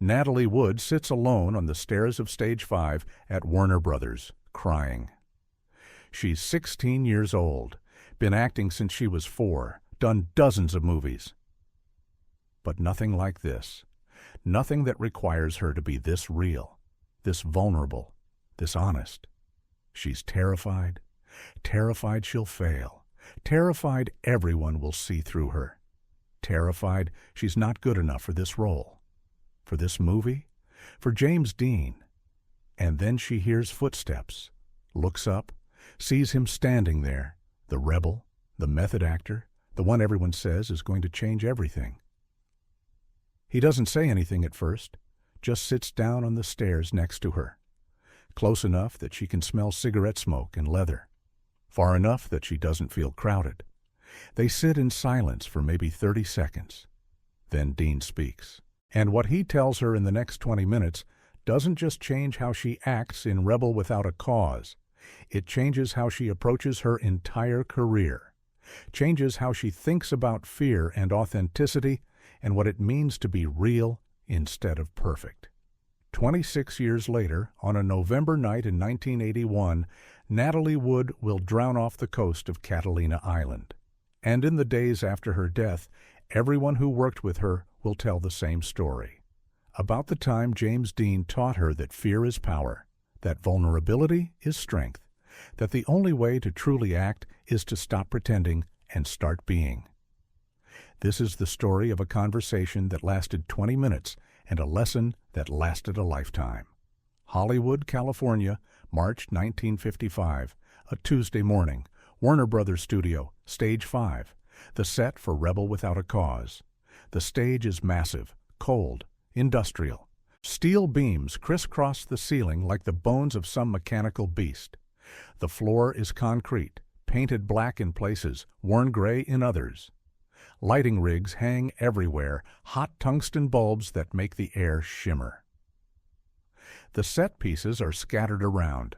Natalie Wood sits alone on the stairs of Stage 5 at Warner Brothers, crying. She's 16 years old, been acting since she was 4, done dozens of movies. But nothing like this. Nothing that requires her to be this real, this vulnerable, this honest. She's terrified, terrified she'll fail, terrified everyone will see through her, terrified she's not good enough for this role, for this movie, for James Dean. And then she hears footsteps, looks up, sees him standing there, the rebel, the method actor, the one everyone says is going to change everything. He doesn't say anything at first, just sits down on the stairs next to her, close enough that she can smell cigarette smoke and leather, far enough that she doesn't feel crowded. They sit in silence for maybe 30 seconds. Then Dean speaks. And what he tells her in the next 20 minutes doesn't just change how she acts in Rebel Without a Cause. It changes how she approaches her entire career, changes how she thinks about fear and authenticity and what it means to be real instead of perfect. 26 years later, on a November night in 1981, Natalie Wood will drown off the coast of Catalina Island. And in the days after her death, everyone who worked with her will tell the same story. About the time James Dean taught her that fear is power, that vulnerability is strength, that the only way to truly act is to stop pretending and start being. This is the story of a conversation that lasted 20 minutes and a lesson that lasted a lifetime. Hollywood, California, March 1955, a Tuesday morning, Warner Brothers Studio, Stage 5, the set for Rebel Without a Cause. The stage is massive, cold, industrial. Steel beams crisscross the ceiling like the bones of some mechanical beast. The floor is concrete, painted black in places, worn gray in others. Lighting rigs hang everywhere, hot tungsten bulbs that make the air shimmer. The set pieces are scattered around.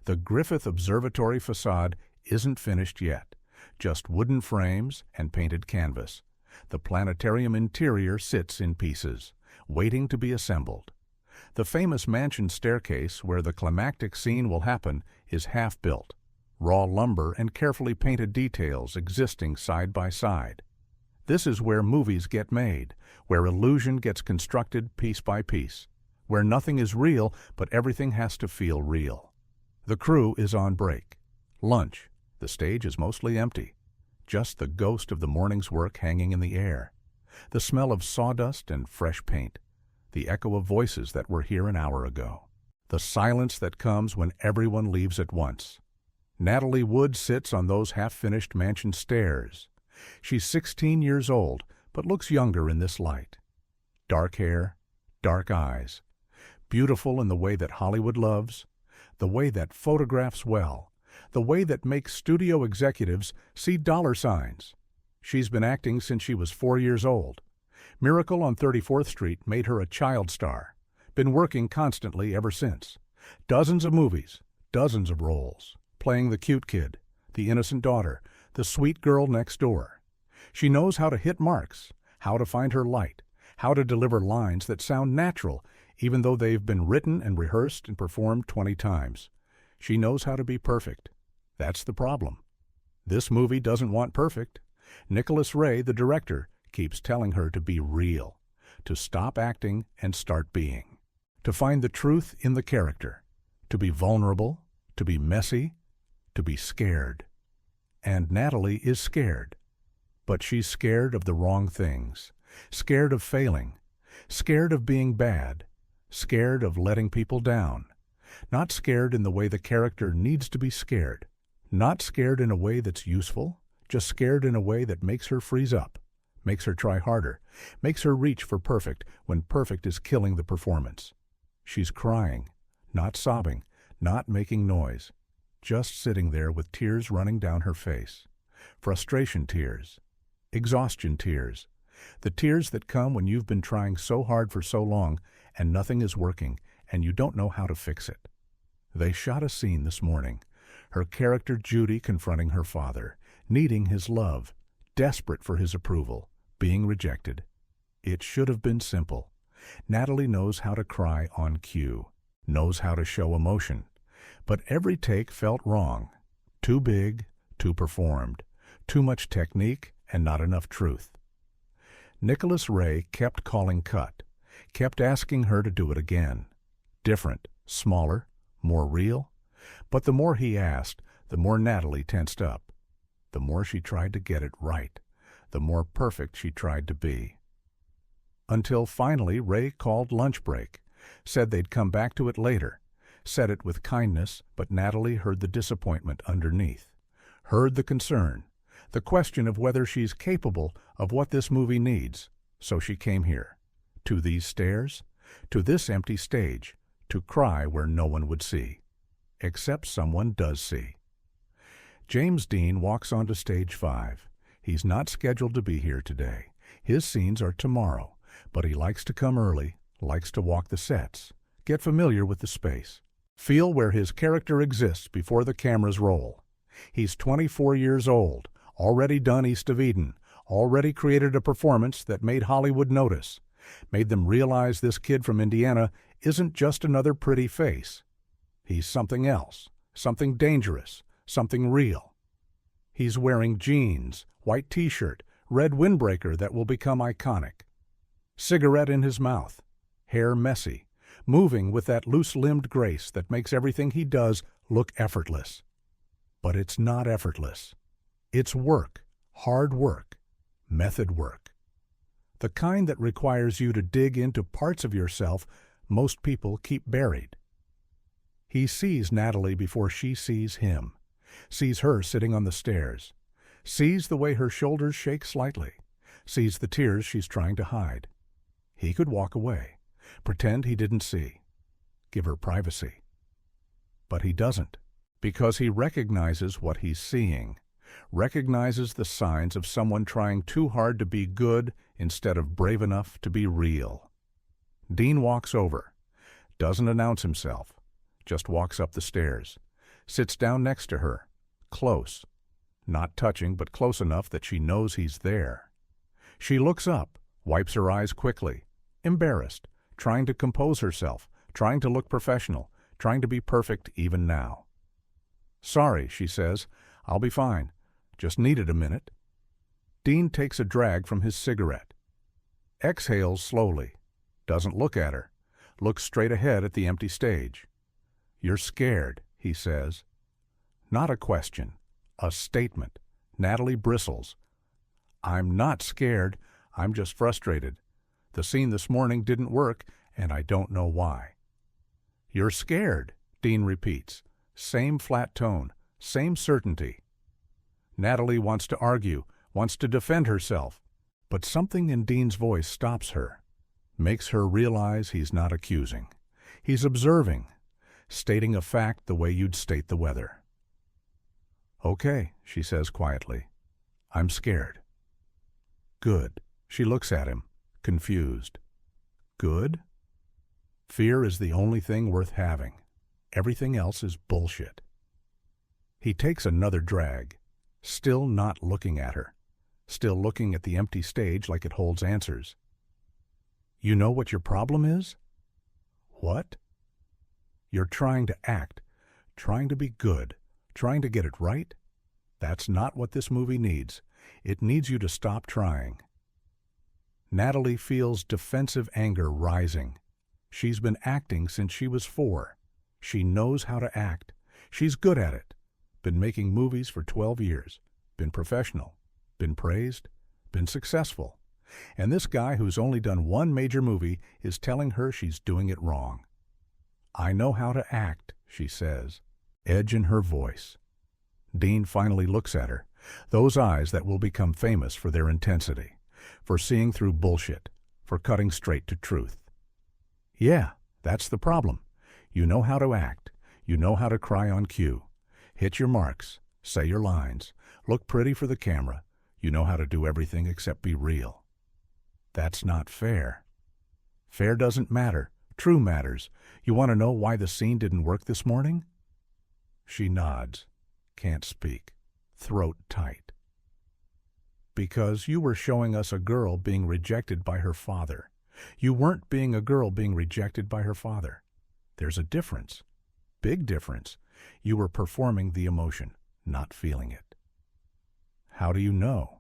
The Griffith Observatory facade isn't finished yet, just wooden frames and painted canvas. The planetarium interior sits in pieces, waiting to be assembled. The famous mansion staircase where the climactic scene will happen is half-built, raw lumber and carefully painted details existing side by side. This is where movies get made, where illusion gets constructed piece by piece, where nothing is real but everything has to feel real. The crew is on break. Lunch. The stage is mostly empty. Just the ghost of the morning's work hanging in the air. The smell of sawdust and fresh paint. The echo of voices that were here an hour ago. The silence that comes when everyone leaves at once. Natalie Wood sits on those half-finished mansion stairs. She's 16 years old, but looks younger in this light. Dark hair, dark eyes. Beautiful in the way that Hollywood loves, the way that photographs well, the way that makes studio executives see dollar signs. She's been acting since she was 4 years old. Miracle on 34th Street made her a child star. Been working constantly ever since. Dozens of movies, dozens of roles, playing the cute kid, the innocent daughter, the sweet girl next door. She knows how to hit marks, how to find her light, how to deliver lines that sound natural even though they've been written and rehearsed and performed 20 times. She knows how to be perfect. That's the problem. This movie doesn't want perfect. Nicholas Ray, the director, keeps telling her to be real, to stop acting and start being, to find the truth in the character, to be vulnerable, to be messy, to be scared. And Natalie is scared. But she's scared of the wrong things, scared of failing, scared of being bad, scared of letting people down. Not scared in the way the character needs to be scared. Not scared in a way that's useful, just scared in a way that makes her freeze up, makes her try harder, makes her reach for perfect when perfect is killing the performance. She's crying, not sobbing, not making noise, just sitting there with tears running down her face. Frustration tears, exhaustion tears, the tears that come when you've been trying so hard for so long and nothing is working and you don't know how to fix it. They shot a scene this morning, her character Judy confronting her father, needing his love, desperate for his approval, being rejected. It should have been simple. Natalie knows how to cry on cue, knows how to show emotion. But every take felt wrong. Too big, too performed, too much technique and not enough truth. Nicholas Ray kept calling cut, kept asking her to do it again. Different, smaller, more real. But the more he asked, the more Natalie tensed up. The more she tried to get it right, the more perfect she tried to be. Until finally Ray called lunch break, said they'd come back to it later, said it with kindness, but Natalie heard the disappointment underneath, heard the concern, the question of whether she's capable of what this movie needs. So she came here, to these stairs, to this empty stage, to cry where no one would see, except someone does see. James Dean walks onto stage 5. He's not scheduled to be here today. His scenes are tomorrow, but he likes to come early, likes to walk the sets, get familiar with the space, feel where his character exists before the cameras roll. He's 24 years old, already done East of Eden, already created a performance that made Hollywood notice, made them realize this kid from Indiana isn't just another pretty face. He's something else, something dangerous, something real. He's wearing jeans, white t-shirt, red windbreaker that will become iconic. Cigarette in his mouth, hair messy, moving with that loose-limbed grace that makes everything he does look effortless. But it's not effortless. It's work, hard work, method work. The kind that requires you to dig into parts of yourself most people keep buried. He sees Natalie before she sees him, sees her sitting on the stairs, sees the way her shoulders shake slightly, sees the tears she's trying to hide. He could walk away, pretend he didn't see, give her privacy. But he doesn't, because he recognizes what he's seeing, recognizes the signs of someone trying too hard to be good instead of brave enough to be real. Dean walks over, doesn't announce himself, just walks up the stairs, sits down next to her, close, not touching but close enough that she knows he's there. She looks up, wipes her eyes quickly, embarrassed, trying to compose herself, trying to look professional, trying to be perfect even now. "Sorry," she says, "I'll be fine. Just needed a minute." Dean takes a drag from his cigarette. Exhales slowly. Doesn't look at her. Looks straight ahead at the empty stage. "You're scared," he says. Not a question. A statement. Natalie bristles. "I'm not scared. I'm just frustrated. The scene this morning didn't work, and I don't know why." "You're scared," Dean repeats. Same flat tone, same certainty. Natalie wants to argue, wants to defend herself, but something in Dean's voice stops her, makes her realize he's not accusing. He's observing, stating a fact the way you'd state the weather. "Okay," she says quietly. "I'm scared." "Good." She looks at him, confused. "Good?" Fear is the only thing worth having. Everything else is bullshit. He takes another drag, still not looking at her, still looking at the empty stage like it holds answers. "You know what your problem is?" "What?" "You're trying to act, trying to be good, trying to get it right. That's not what this movie needs. It needs you to stop trying." Natalie feels defensive anger rising. She's been acting since she was 4. She knows how to act. She's good at it. Been making movies for 12 years. Been professional. Been praised. Been successful. And this guy who's only done one major movie is telling her she's doing it wrong. "I know how to act," she says, edge in her voice. Dean finally looks at her, those eyes that will become famous for their intensity, for seeing through bullshit, for cutting straight to truth. "Yeah, that's the problem. You know how to act. You know how to cry on cue. Hit your marks. Say your lines. Look pretty for the camera. You know how to do everything except be real. That's not fair. Fair doesn't matter. True matters. You want to know why the scene didn't work this morning?" She nods. Can't speak. Throat tight. "Because you were showing us a girl being rejected by her father. You weren't being a girl being rejected by her father. There's a difference. Big difference. You were performing the emotion, not feeling it. How do you know?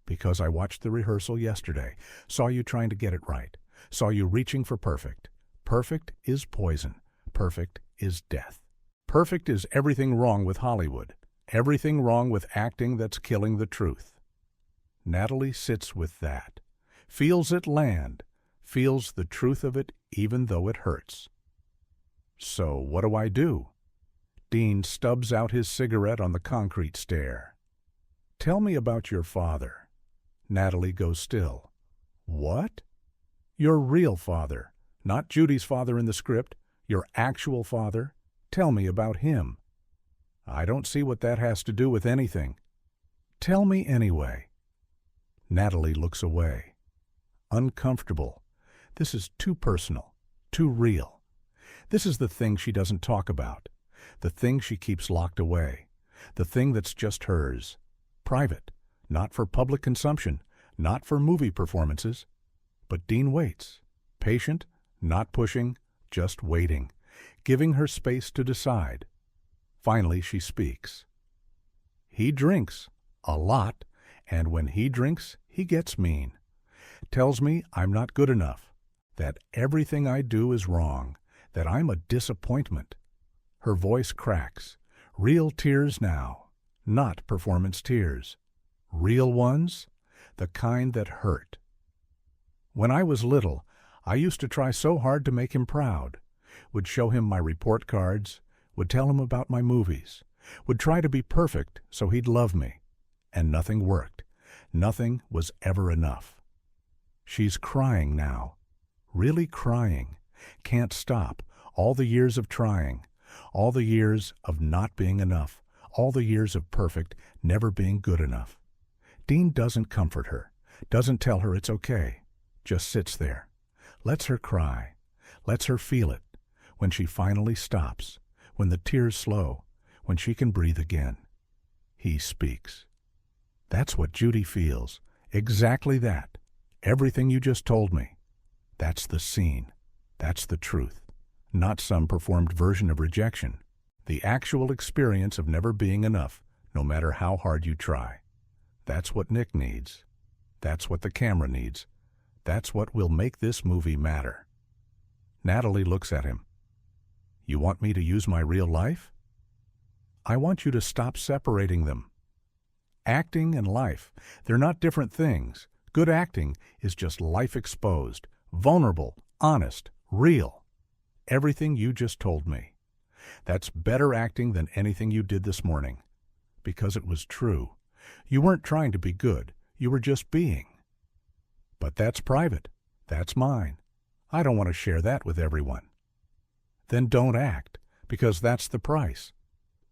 Because I watched the rehearsal yesterday, saw you trying to get it right, saw you reaching for perfect. Perfect is poison. Perfect is death. Perfect is everything wrong with Hollywood, everything wrong with acting that's killing the truth. Natalie sits with that, feels it land, feels the truth of it even though it hurts. So what do I do? Dean stubs out his cigarette on the concrete stair. Tell me about your father. Natalie goes still. What? Your real father, not Judy's father in the script, your actual father. Tell me about him. I don't see what that has to do with anything. Tell me anyway. Natalie looks away. Uncomfortable. This is too personal, too real. This is the thing she doesn't talk about, the thing she keeps locked away, the thing that's just hers. Private, not for public consumption, not for movie performances. But Dean waits, patient, not pushing, just waiting, giving her space to decide. Finally she speaks. He drinks, a lot, and when he drinks, he gets mean. Tells me I'm not good enough, that everything I do is wrong, that I'm a disappointment. Her voice cracks. Real tears now, not performance tears. Real ones, the kind that hurt. When I was little, I used to try so hard to make him proud. Would show him my report cards, would tell him about my movies, would try to be perfect so he'd love me. And nothing worked. Nothing was ever enough. She's crying now. Really crying. Can't stop. All the years of trying. All the years of not being enough. All the years of perfect, never being good enough. Dean doesn't comfort her. Doesn't tell her it's okay. Just sits there. Lets her cry. Lets her feel it. When she finally stops. When the tears slow. When she can breathe again. He speaks. That's what Judy feels. Exactly that. Everything you just told me. That's the scene. That's the truth. Not some performed version of rejection. The actual experience of never being enough, no matter how hard you try. That's what Nick needs. That's what the camera needs. That's what will make this movie matter. Natalie looks at him. You want me to use my real life? I want you to stop separating them. Acting and life, they're not different things. Good acting is just life exposed, vulnerable, honest, real. Everything you just told me. That's better acting than anything you did this morning. Because it was true. You weren't trying to be good. You were just being. But that's private. That's mine. I don't want to share that with everyone. Then don't act, because that's the price.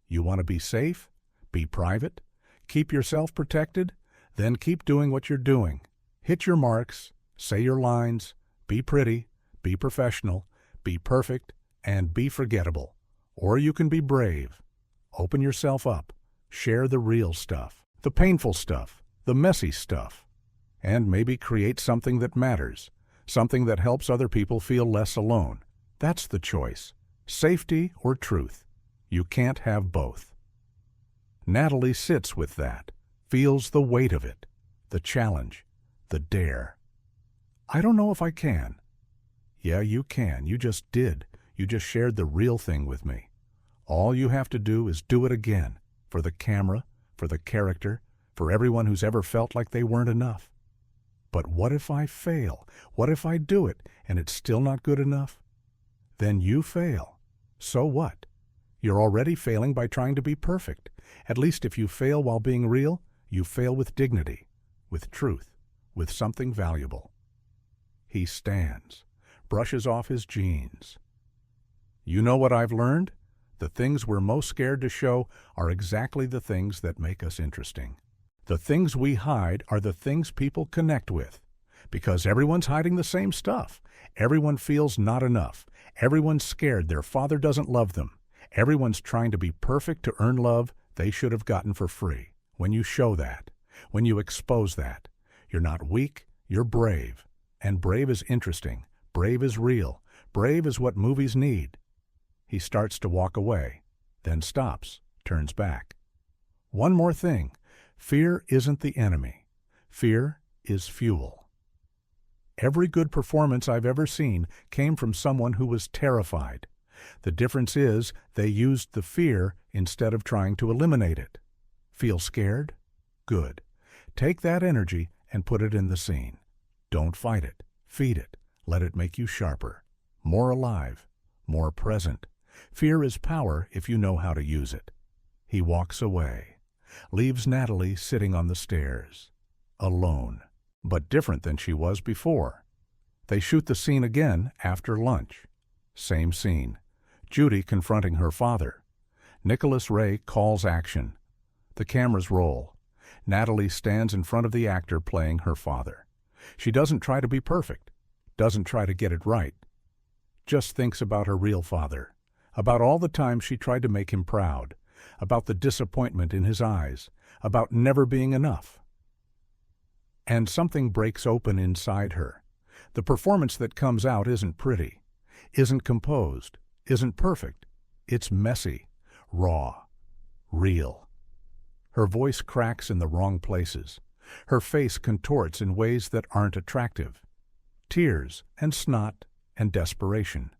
You want to be safe? Be private? Keep yourself protected? Then keep doing what you're doing. Hit your marks, say your lines, be pretty, be professional, be perfect, and be forgettable. Or you can be brave. Open yourself up. Share the real stuff, the painful stuff, the messy stuff. And maybe create something that matters, something that helps other people feel less alone. That's the choice. Safety or truth. You can't have both. Natalie sits with that, feels the weight of it, the challenge, the dare. I don't know if I can. Yeah, you can. You just did. You just shared the real thing with me. All you have to do is do it again, for the camera, for the character, for everyone who's ever felt like they weren't enough. But what if I fail? What if I do it and it's still not good enough? Then you fail. So what? You're already failing by trying to be perfect. At least if you fail while being real, you fail with dignity, with truth, with something valuable. He stands, brushes off his jeans. You know what I've learned? The things we're most scared to show are exactly the things that make us interesting. The things we hide are the things people connect with. Because everyone's hiding the same stuff. Everyone feels not enough. Everyone's scared their father doesn't love them. Everyone's trying to be perfect to earn love they should have gotten for free. When you show that, when you expose that, you're not weak, you're brave. And brave is interesting. Brave is real. Brave is what movies need. He starts to walk away, then stops, turns back. One more thing. Fear isn't the enemy. Fear is fuel. Every good performance I've ever seen came from someone who was terrified. The difference is they used the fear instead of trying to eliminate it. Feel scared? Good. Take that energy and put it in the scene. Don't fight it. Feed it. Let it make you sharper, more alive, more present. Fear is power if you know how to use it. He walks away, leaves Natalie sitting on the stairs, alone, but different than she was before. They shoot the scene again after lunch. Same scene. Judy confronting her father. Nicholas Ray calls action. The cameras roll. Natalie stands in front of the actor playing her father. She doesn't try to be perfect, doesn't try to get it right. Just thinks about her real father, about all the times she tried to make him proud, about the disappointment in his eyes, about never being enough. And something breaks open inside her. The performance that comes out isn't pretty, isn't composed, isn't perfect. It's messy, raw, real. Her voice cracks in the wrong places. Her face contorts in ways that aren't attractive. Tears and snot and desperation.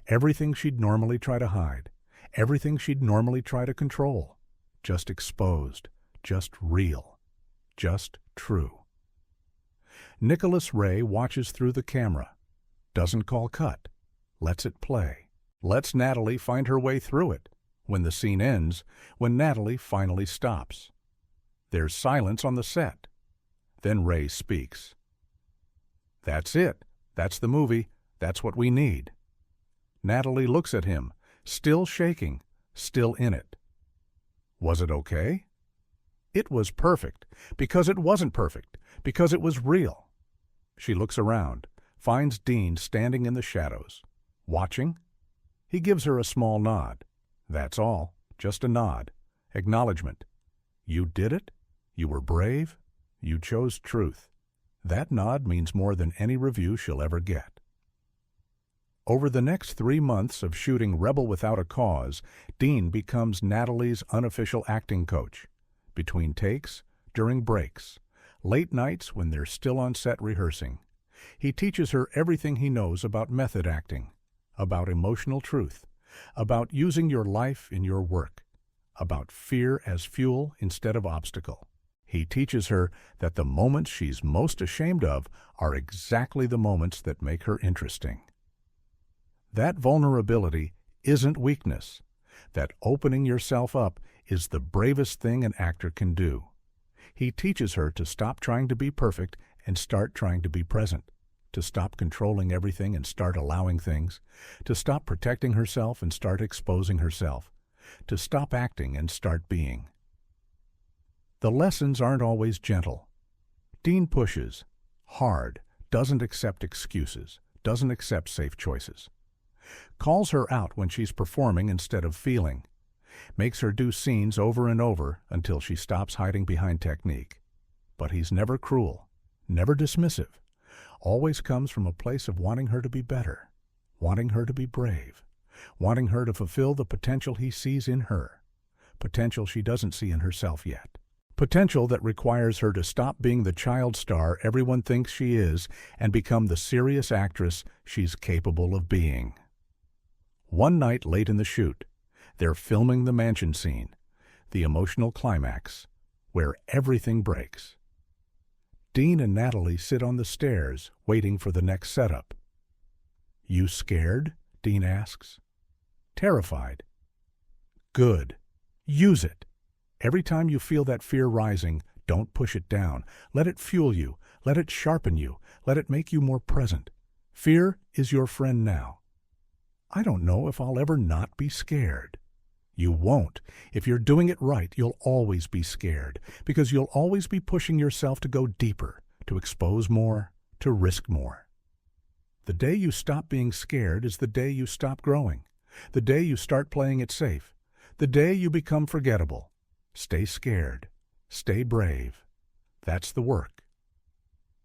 Everything she'd normally try to hide. Everything she'd normally try to control. Just exposed. Just real. Just true. Nicholas Ray watches through the camera. Doesn't call cut. Lets it play. Lets Natalie find her way through it. When the scene ends, when Natalie finally stops. There's silence on the set. Then Ray speaks. That's it. That's the movie. That's what we need. Natalie looks at him, still shaking, still in it. Was it okay? It was perfect, because it wasn't perfect, because it was real. She looks around, finds Dean standing in the shadows. Watching? He gives her a small nod. That's all, just a nod. Acknowledgement. You did it. You were brave. You chose truth. That nod means more than any review she'll ever get. Over the next 3 months of shooting Rebel Without a Cause, Dean becomes Natalie's unofficial acting coach. Between takes, during breaks, late nights when they're still on set rehearsing. He teaches her everything he knows about method acting, about emotional truth, about using your life in your work, about fear as fuel instead of obstacle. He teaches her that the moments she's most ashamed of are exactly the moments that make her interesting. That vulnerability isn't weakness. That opening yourself up is the bravest thing an actor can do. He teaches her to stop trying to be perfect and start trying to be present, to stop controlling everything and start allowing things, to stop protecting herself and start exposing herself, to stop acting and start being. The lessons aren't always gentle. Dean pushes, hard, doesn't accept excuses, doesn't accept safe choices. Calls her out when she's performing instead of feeling. Makes her do scenes over and over until she stops hiding behind technique. But he's never cruel, never dismissive. Always comes from a place of wanting her to be better, wanting her to be brave, wanting her to fulfill the potential he sees in her, potential she doesn't see in herself yet. Potential that requires her to stop being the child star everyone thinks she is and become the serious actress she's capable of being. One night late in the shoot, they're filming the mansion scene, the emotional climax, where everything breaks. Dean and Natalie sit on the stairs, waiting for the next setup. You scared? Dean asks. Terrified. Good. Use it. Every time you feel that fear rising, don't push it down. Let it fuel you. Let it sharpen you. Let it make you more present. Fear is your friend now. I don't know if I'll ever not be scared. You won't. If you're doing it right, you'll always be scared, because you'll always be pushing yourself to go deeper, to expose more, to risk more. The day you stop being scared is the day you stop growing, the day you start playing it safe, the day you become forgettable. Stay scared. Stay brave. That's the work.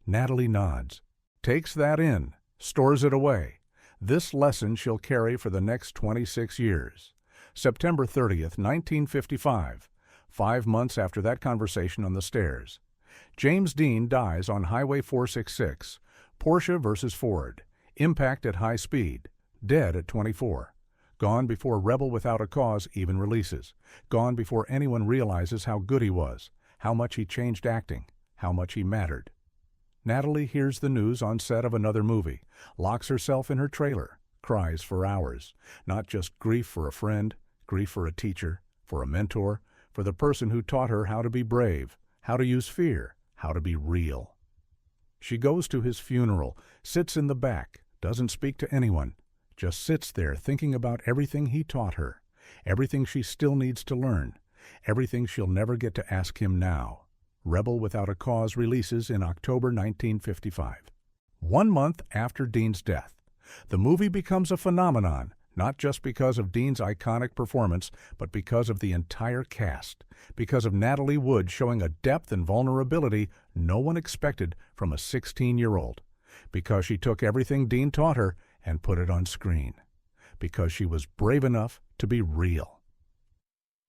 Natalie nods. takes that in, stores it away. This lesson she'll carry for the next 26 years. September 30th, 1955, 5 months after that conversation on the stairs. James Dean dies on Highway 466, Porsche versus Ford, impact at high speed, dead at 24. Gone before Rebel Without a Cause even releases. Gone before anyone realizes how good he was, how much he changed acting, how much he mattered. Natalie hears the news on set of another movie, locks herself in her trailer, cries for hours. Not just grief for a friend, grief for a teacher, for a mentor, for the person who taught her how to be brave, how to use fear, how to be real. She goes to his funeral, sits in the back, doesn't speak to anyone, just sits there thinking about everything he taught her, everything she still needs to learn, everything she'll never get to ask him now. Rebel Without a Cause releases in October 1955. 1 month after Dean's death, the movie becomes a phenomenon, not just because of Dean's iconic performance, but because of the entire cast, because of Natalie Wood showing a depth and vulnerability no one expected from a 16-year-old, because she took everything Dean taught her and put it on screen, because she was brave enough to be real.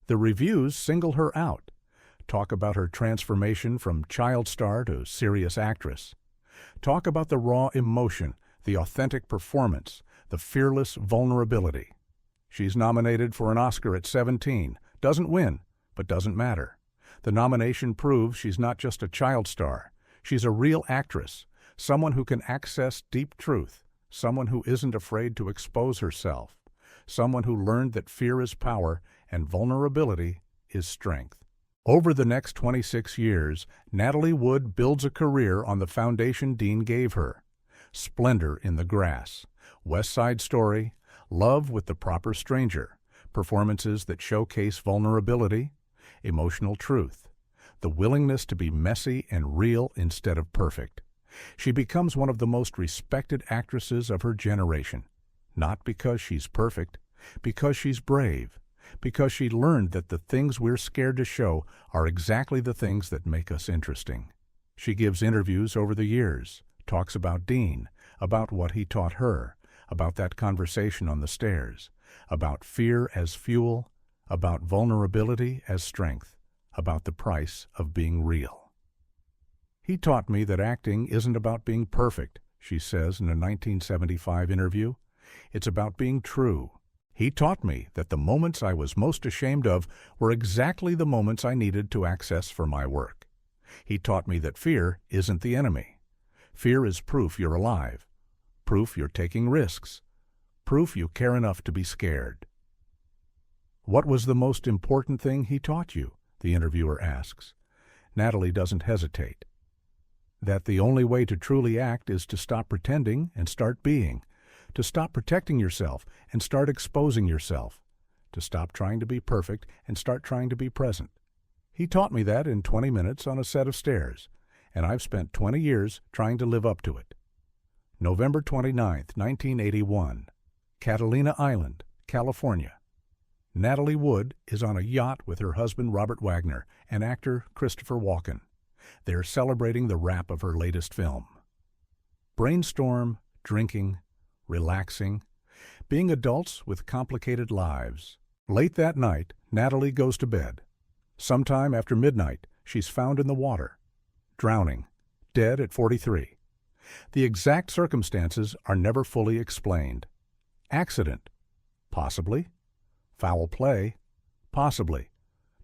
The reviews single her out, talk about her transformation from child star to serious actress, talk about the raw emotion, the authentic performance, the fearless vulnerability. She's nominated for an Oscar at 17, doesn't win, but doesn't matter. The nomination proves she's not just a child star. She's a real actress, someone who can access deep truth, someone who isn't afraid to expose herself, someone who learned that fear is power and vulnerability is strength. Over the next 26 years, Natalie Wood builds a career on the foundation Dean gave her. Splendor in the Grass, West Side Story, Love with the Proper Stranger, performances that showcase vulnerability, emotional truth, the willingness to be messy and real instead of perfect. She becomes one of the most respected actresses of her generation, not because she's perfect, because she's brave, because she learned that the things we're scared to show are exactly the things that make us interesting. She gives interviews over the years, talks about Dean, about what he taught her, about that conversation on the stairs, about fear as fuel, about vulnerability as strength, about the price of being real. He taught me that acting isn't about being perfect, she says in a 1975 interview. It's about being true. He taught me that the moments I was most ashamed of were exactly the moments I needed to access for my work. He taught me that fear isn't the enemy. Fear is proof you're alive, proof you're taking risks, proof you care enough to be scared. What was the most important thing he taught you? The interviewer asks. Natalie doesn't hesitate. That the only way to truly act is to stop pretending and start being, to stop protecting yourself and start exposing yourself, to stop trying to be perfect and start trying to be present. He taught me that in 20 minutes on a set of stairs, and I've spent 20 years trying to live up to it. November 29th, 1981, Catalina Island, California. Natalie Wood is on a yacht with her husband Robert Wagner and actor Christopher Walken. They're celebrating the wrap of her latest film. Brainstorm, drinking, relaxing, being adults with complicated lives. Late that night, Natalie goes to bed. Sometime after midnight, she's found in the water, drowning, dead at 43. The exact circumstances are never fully explained. Accident? Possibly. Foul play? Possibly.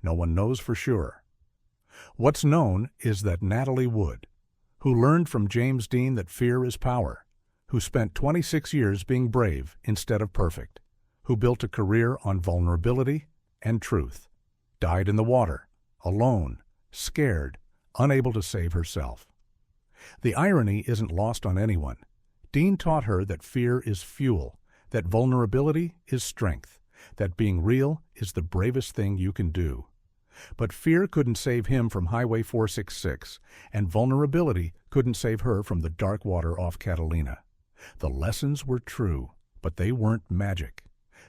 No one knows for sure. What's known is that Natalie Wood, who learned from James Dean that fear is power, who spent 26 years being brave instead of perfect, who built a career on vulnerability and truth, died in the water, alone, scared, unable to save herself. The irony isn't lost on anyone. Dean taught her that fear is fuel, that vulnerability is strength, that being real is the bravest thing you can do. But fear couldn't save him from Highway 466, and vulnerability couldn't save her from the dark water off Catalina. The lessons were true, but they weren't magic.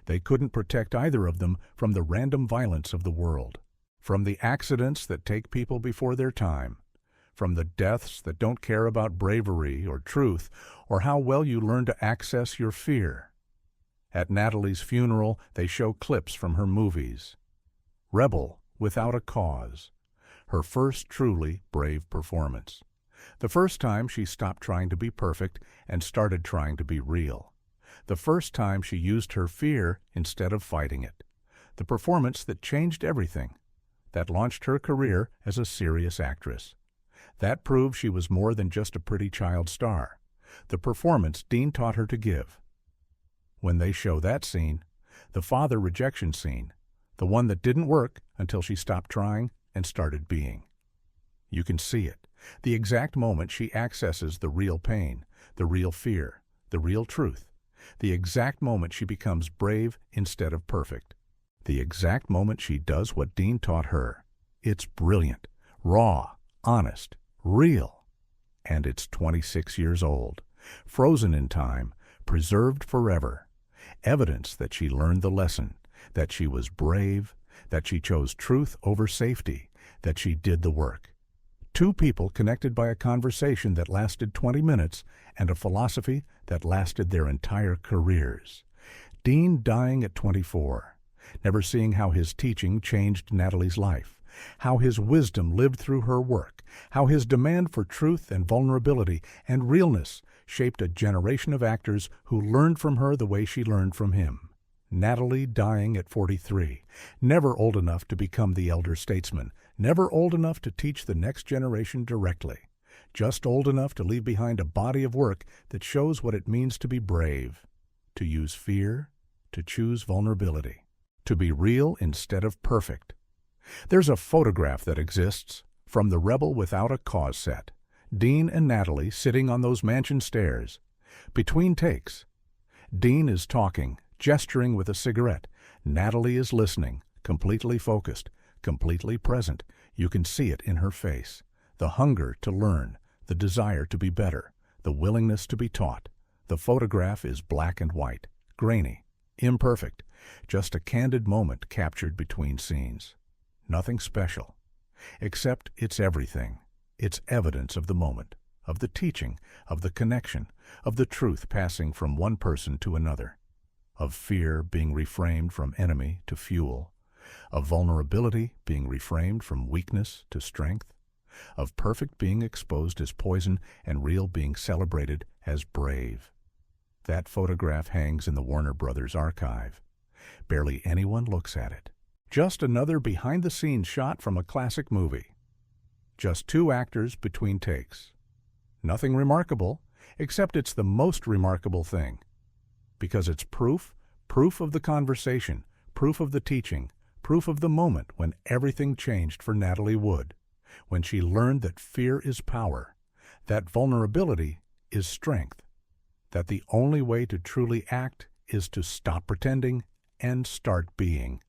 They couldn't protect either of them from the random violence of the world, from the accidents that take people before their time, from the deaths that don't care about bravery or truth or how well you learn to access your fear. At Natalie's funeral, they show clips from her movies. Rebel Without a Cause, her first truly brave performance. The first time she stopped trying to be perfect and started trying to be real. The first time she used her fear instead of fighting it. The performance that changed everything, that launched her career as a serious actress. That proved she was more than just a pretty child star. The performance Dean taught her to give. When they show that scene, the father rejection scene, the one that didn't work until she stopped trying and started being. You can see it, the exact moment she accesses the real pain, the real fear, the real truth, the exact moment she becomes brave instead of perfect, the exact moment she does what Dean taught her. It's brilliant, raw, honest, real, and it's 26 years old, frozen in time, preserved forever. Evidence that she learned the lesson, that she was brave, that she chose truth over safety, that she did the work. Two people connected by a conversation that lasted 20 minutes and a philosophy that lasted their entire careers. Dean dying at 24, never seeing how his teaching changed Natalie's life, how his wisdom lived through her work, how his demand for truth and vulnerability and realness shaped a generation of actors who learned from her the way she learned from him. Natalie dying at 43, never old enough to become the elder statesman, never old enough to teach the next generation directly, just old enough to leave behind a body of work that shows what it means to be brave, to use fear, to choose vulnerability, to be real instead of perfect. There's a photograph that exists from the Rebel Without a Cause set. Dean and Natalie sitting on those mansion stairs. Between takes, Dean is talking, gesturing with a cigarette. Natalie is listening, completely focused, completely present. You can see it in her face. The hunger to learn, the desire to be better, the willingness to be taught. The photograph is black and white, grainy, imperfect, just a candid moment captured between scenes. Nothing special, except it's everything. It's evidence of the moment, of the teaching, of the connection, of the truth passing from one person to another, of fear being reframed from enemy to fuel, of vulnerability being reframed from weakness to strength, of perfect being exposed as poison and real being celebrated as brave. That photograph hangs in the Warner Brothers archive. Barely anyone looks at it. Just another behind-the-scenes shot from a classic movie. Just two actors between takes. Nothing remarkable, except it's the most remarkable thing. Because it's proof of the conversation, proof of the teaching, proof of the moment when everything changed for Natalie Wood, when she learned that fear is power, that vulnerability is strength, that the only way to truly act is to stop pretending and start being.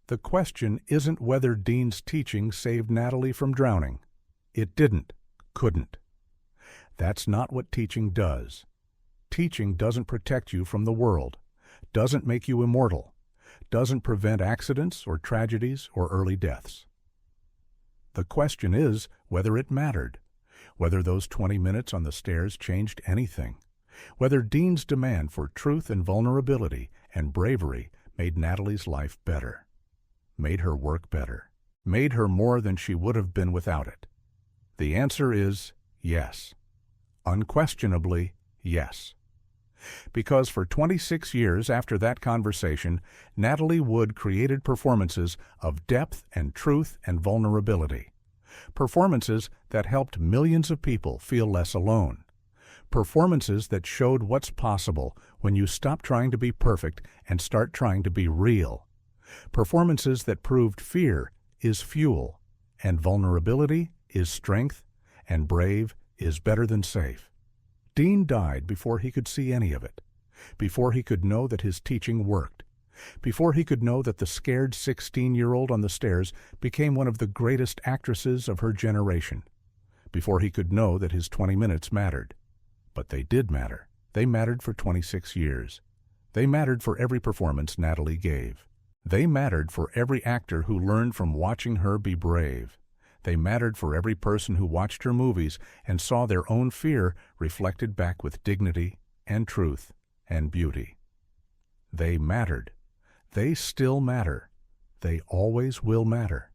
The question isn't whether Dean's teaching saved Natalie from drowning. It didn't, couldn't. That's not what teaching does. Teaching doesn't protect you from the world, doesn't make you immortal, doesn't prevent accidents or tragedies or early deaths. The question is whether it mattered, whether those 20 minutes on the stairs changed anything, whether Dean's demand for truth and vulnerability and bravery made Natalie's life better, made her work better, made her more than she would have been without it. The answer is yes. Unquestionably, yes. Because for 26 years after that conversation, Natalie Wood created performances of depth and truth and vulnerability. Performances that helped millions of people feel less alone. Performances that showed what's possible when you stop trying to be perfect and start trying to be real. Performances that proved fear is fuel, and vulnerability is strength, and brave is better than safe. Dean died before he could see any of it, before he could know that his teaching worked, before he could know that the scared 16-year-old on the stairs became one of the greatest actresses of her generation, before he could know that his 20 minutes mattered. But they did matter. They mattered for 26 years. They mattered for every performance Natalie gave. They mattered for every actor who learned from watching her be brave. They mattered for every person who watched her movies and saw their own fear reflected back with dignity and truth and beauty. They mattered. They still matter. They always will matter.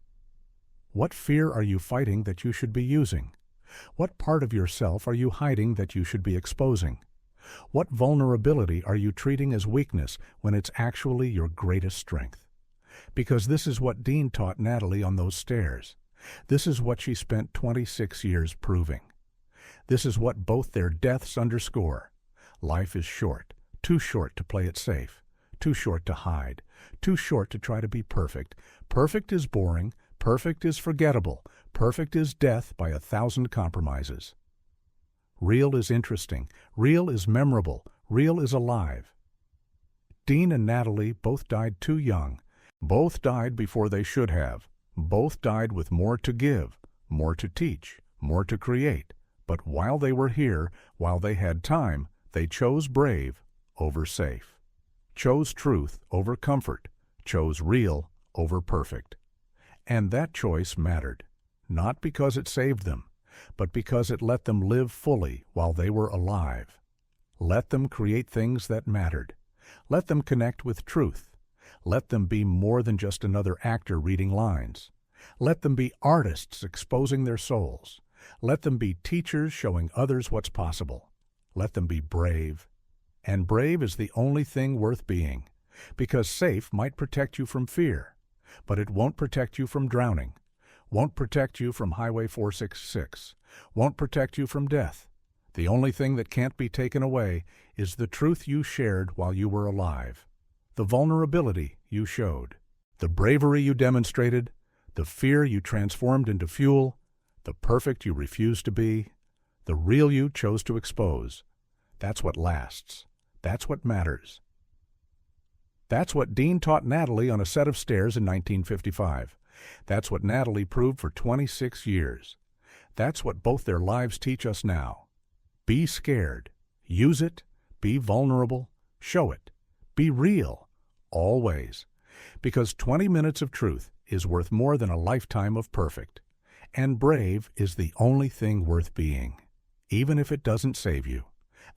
What fear are you fighting that you should be using? What part of yourself are you hiding that you should be exposing? What vulnerability are you treating as weakness when it's actually your greatest strength? Because this is what Dean taught Natalie on those stairs. This is what she spent 26 years proving. This is what both their deaths underscore. Life is short, too short to play it safe, too short to hide, too short to try to be perfect. Perfect is boring, perfect is forgettable, perfect is death by 1,000 compromises. Real is interesting, real is memorable, real is alive. Dean and Natalie both died too young. Both died before they should have. Both died with more to give, more to teach, more to create. But while they were here, while they had time, they chose brave over safe, chose truth over comfort, chose real over perfect. And that choice mattered, not because it saved them, but because it let them live fully while they were alive. Let them create things that mattered. Let them connect with truth. Let them be more than just another actor reading lines. Let them be artists exposing their souls. Let them be teachers showing others what's possible. Let them be brave. And brave is the only thing worth being, because safe might protect you from fear, but it won't protect you from drowning, won't protect you from Highway 466, won't protect you from death. The only thing that can't be taken away is the truth you shared while you were alive, the vulnerability you showed, the bravery you demonstrated, the fear you transformed into fuel, the perfect you refused to be, the real you chose to expose. That's what lasts. That's what matters. That's what Dean taught Natalie on a set of stairs in 1955. That's what Natalie proved for 26 years. That's what both their lives teach us now. Be scared. Use it. Be vulnerable. Show it. Be real. Always. Because 20 minutes of truth is worth more than a lifetime of perfect. And brave is the only thing worth being, even if it doesn't save you,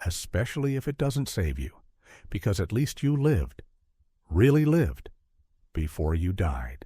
especially if it doesn't save you, because at least you lived, really lived, before you died.